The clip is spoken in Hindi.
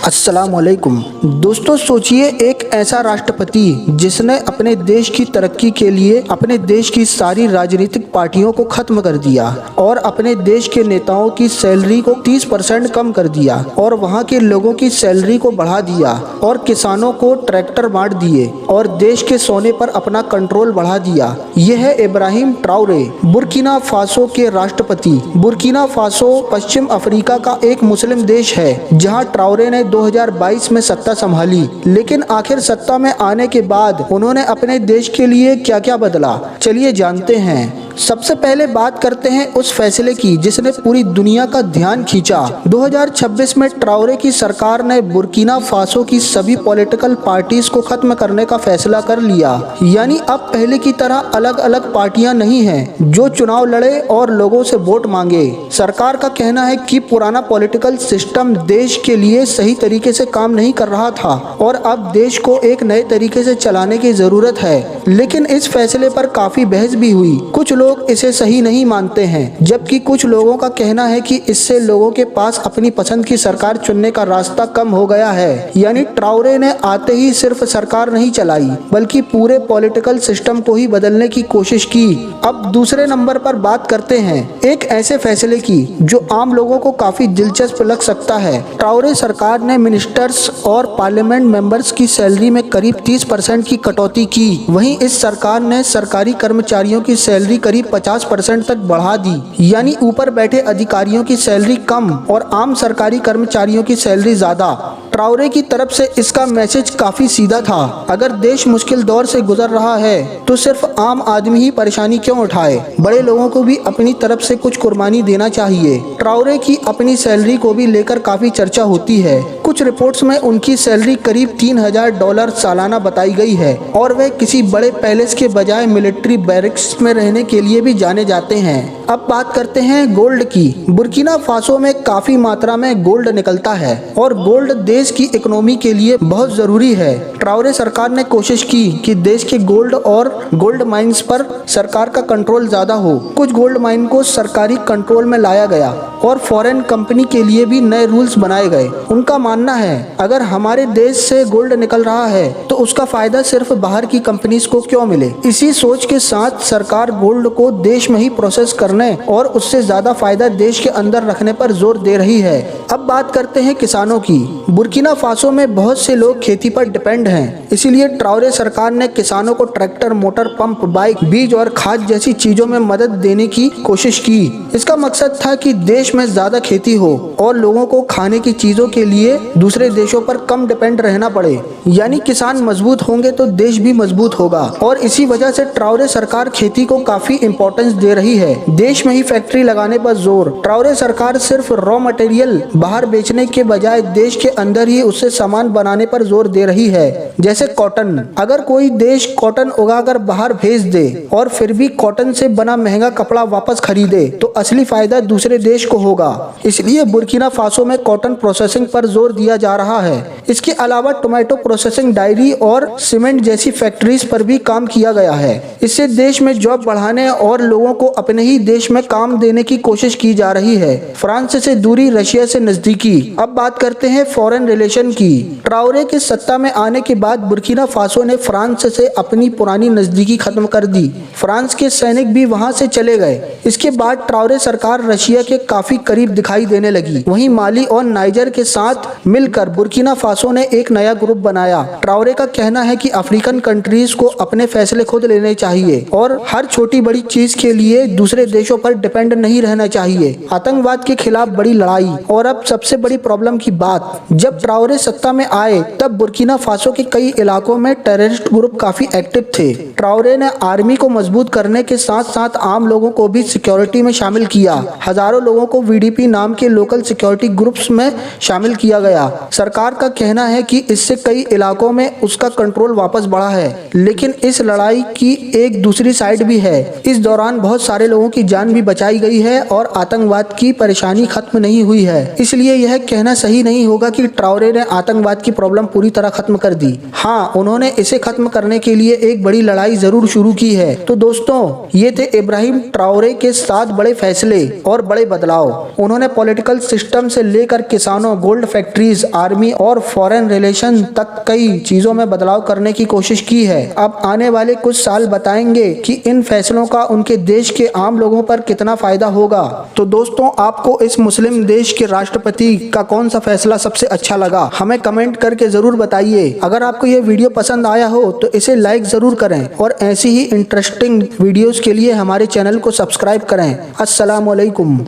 अस्सलामुअलैकुम। दोस्तों, सोचिए एक ऐसा राष्ट्रपति जिसने अपने देश की तरक्की के लिए अपने देश की सारी राजनीतिक पार्टियों को खत्म कर दिया और अपने देश के नेताओं की सैलरी को 30% कम कर दिया और वहां के लोगों की सैलरी को बढ़ा दिया और किसानों को ट्रैक्टर बांट दिए और देश के सोने पर अपना कंट्रोल बढ़ा दिया। यह है इब्राहिम ट्राओरे, बुर्किना फासो के राष्ट्रपति। बुर्किना फासो पश्चिम अफ्रीका का एक मुस्लिम देश है जहां ट्राओरे ने 2022 में सत्ता संभाली, लेकिन आखिर सत्ता में आने के बाद उन्होंने अपने देश के लिए क्या क्या बदला, चलिए जानते हैं। सबसे पहले बात करते हैं उस फैसले की जिसने पूरी दुनिया का ध्यान खींचा। 2026 में ट्राओरे की सरकार ने बुर्किना फासो की सभी पॉलिटिकल पार्टीज को खत्म करने का फैसला कर लिया। यानी अब पहले की तरह अलग अलग पार्टियां नहीं हैं जो चुनाव लड़े और लोगों से वोट मांगे। सरकार का कहना है कि पुराना पॉलिटिकल सिस्टम देश के लिए सही तरीके से काम नहीं कर रहा था और अब देश को एक नए तरीके से चलाने की जरूरत है। लेकिन इस फैसले पर काफी बहस भी हुई। कुछ लोग इसे सही नहीं मानते हैं, जबकि कुछ लोगों का कहना है कि इससे लोगों के पास अपनी पसंद की सरकार चुनने का रास्ता कम हो गया है। यानी ट्राओरे ने आते ही सिर्फ सरकार नहीं चलाई, बल्कि पूरे पॉलिटिकल सिस्टम को ही बदलने की कोशिश की। अब दूसरे नंबर पर बात करते हैं एक ऐसे फैसले की जो आम लोगों को काफी दिलचस्प लग सकता है। ट्राओरे सरकार ने मिनिस्टर्स और पार्लियामेंट मेंबर्स की सैलरी में करीब 30% की कटौती की। वहीं इस सरकार ने सरकारी कर्मचारियों की सैलरी करीब 50% तक बढ़ा दी। यानी ऊपर बैठे अधिकारियों की सैलरी कम और आम सरकारी कर्मचारियों की सैलरी ज्यादा। ट्राओरे की तरफ से इसका मैसेज काफी सीधा था, अगर देश मुश्किल दौर से गुजर रहा है तो सिर्फ आम आदमी ही परेशानी क्यों उठाए, बड़े लोगों को भी अपनी तरफ से कुछ कुर्बानी देना चाहिए। ट्राओरे की अपनी सैलरी को भी लेकर काफी चर्चा होती है। कुछ रिपोर्ट्स में उनकी सैलरी करीब $3000 सालाना बताई गई है और वे किसी बड़े पैलेस के बजाय मिलिट्री बैरक्स में रहने के लिए भी जाने जाते हैं। अब बात करते हैं गोल्ड की। बुर्किना फासो में काफी मात्रा में गोल्ड निकलता है और गोल्ड देश की इकोनॉमी के लिए बहुत जरूरी है। ट्राओरे सरकार ने कोशिश की कि देश के गोल्ड और गोल्ड माइंस पर सरकार का कंट्रोल ज्यादा हो। कुछ गोल्ड माइन को सरकारी कंट्रोल में लाया गया और फॉरेन कंपनी के लिए भी नए रूल्स बनाए गए। उनका मानना है अगर हमारे देश से गोल्ड निकल रहा है तो उसका फायदा सिर्फ बाहर की कंपनीज को क्यों मिले। इसी सोच के साथ सरकार गोल्ड को देश में ही प्रोसेस करने और उससे ज्यादा फायदा देश के अंदर रखने पर जोर दे रही है। अब बात करते हैं किसानों की। बुर्किना फासो में बहुत से लोग खेती पर डिपेंड हैं, इसीलिए ट्राओरे सरकार ने किसानों को ट्रैक्टर, मोटर पंप, बाइक, बीज और खाद जैसी चीजों में मदद देने की कोशिश की। इसका मकसद था कि देश में ज्यादा खेती हो और लोगों को खाने की चीजों के लिए दूसरे देशों पर कम डिपेंड रहना पड़े। यानी किसान मजबूत होंगे तो देश भी मजबूत होगा और इसी वजह से ट्राओरे सरकार खेती को काफी इम्पोर्टेंस दे रही है। देश में ही फैक्ट्री लगाने पर जोर। ट्राओरे सरकार सिर्फ रॉ मटेरियल बाहर बेचने के बजाय देश के अंदर ही उससे सामान बनाने पर जोर दे रही है, जैसे कॉटन। अगर कोई देश कॉटन उगाकर बाहर भेज दे और फिर भी कॉटन से बना महंगा कपड़ा वापस खरीदे तो असली फायदा दूसरे देश को होगा। इसलिए बुर्किना फासो में कॉटन प्रोसेसिंग पर जोर दिया जा रहा है। इसके अलावा टोमेटो प्रोसेसिंग, डायरी और सीमेंट जैसी फैक्ट्रीज पर भी काम किया गया है। इससे देश में जॉब बढ़ाने और लोगों को अपने ही देश में काम देने की कोशिश की जा रही है। फ्रांस से दूरी, रशिया से नजदीकी। अब बात करते हैं फॉरेन रिलेशन की। ट्राओरे के सत्ता में आने के बाद बुर्किना फासो ने फ्रांस से अपनी पुरानी नजदीकी खत्म कर दी। फ्रांस के सैनिक भी वहां से चले गए। इसके बाद ट्राओरे सरकार रशिया के काफी करीब दिखाई देने लगी। वहीं माली और नाइजर के साथ मिलकर बुर्किना फासो ने एक नया ग्रुप बनाया। ट्राओरे का कहना है कि अफ्रीकन कंट्रीज को अपने फैसले खुद लेने चाहिए और हर छोटी बड़ी चीज के लिए दूसरे देशों पर डिपेंड नहीं रहना चाहिए। आतंकवाद के खिलाफ बड़ी लड़ाई। और अब सबसे बड़ी प्रॉब्लम की बात, जब ट्राओरे सत्ता में आए तब बुर्किना फासो के कई इलाकों में टेररिस्ट ग्रुप काफी एक्टिव थे। ट्राओरे ने आर्मी को मजबूत करने के साथ साथ आम लोगों को भी सिक्योरिटी में शामिल किया। हजारों लोगों को वीडीपी नाम के लोकल सिक्योरिटी ग्रुप्स में शामिल किया गया। सरकार का कहना है कि इससे कई इलाकों में उसका कंट्रोल वापस बढ़ा है, लेकिन इस लड़ाई की एक दूसरी साइड भी है। इस दौरान बहुत सारे लोगों की जान भी बचाई गई है और आतंकवाद की परेशानी खत्म नहीं हुई है। इसलिए यह कहना सही नहीं होगा कि ट्राओरे ने आतंकवाद की प्रॉब्लम पूरी तरह खत्म कर दी। हाँ, उन्होंने इसे खत्म करने के लिए एक बड़ी लड़ाई जरूर शुरू की है। तो दोस्तों, ये थे इब्राहिम ट्राओरे के 7 बड़े फैसले और बड़े बदलाव। उन्होंने पॉलिटिकल सिस्टम से लेकर किसानों, गोल्ड फैक्ट्रीज, आर्मी और फॉरेन रिलेशन तक कई चीजों में बदलाव करने की कोशिश की है। अब आने वाले कुछ साल बताएंगे कि इन फैसलों का उनके देश के आम लोगों पर कितना फायदा होगा। तो दोस्तों, आपको इस मुस्लिम देश के राष्ट्रपति का कौन सा फैसला सबसे अच्छा लगा, हमें कमेंट करके जरूर बताइए। अगर आपको यह वीडियो पसंद आया हो तो इसे लाइक जरूर करें और ऐसी ही इंटरेस्टिंग वीडियोस के लिए हमारे चैनल को सब्सक्राइब करें। अस्सलाम वालेकुम।